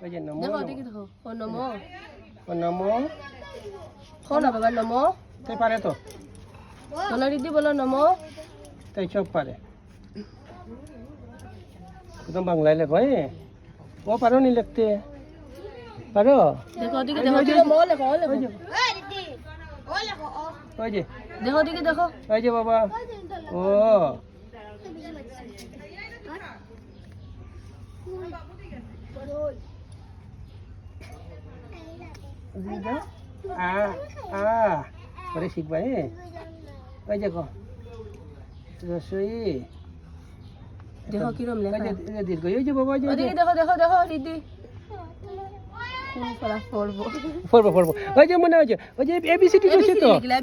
ওই যে নমো দেখো দেখি দেখো ও নমো ও নমো কো না বাবা নমো তাই পারে তো বলো দিদি বলো নমো তাই সব পারে একদম বাংলায় লেখো ও পারো নি লিখতে পারো দেখো দিকে দেখো দিকে মো লেখো ও লেখো ওই যে দেখো দিকে দেখো ওই যে বাবা ও আ আ পরে শিখবা ওই যে রসই দেখো কিরম লেখা দীর্ঘ ওই যে বাবা ওদিকে দেখো দেখো দেখো দিদি কোন ফলা পড়বো পড়বো ওই যে মনে হয় ওই যে এবিসিডি রয়েছে তো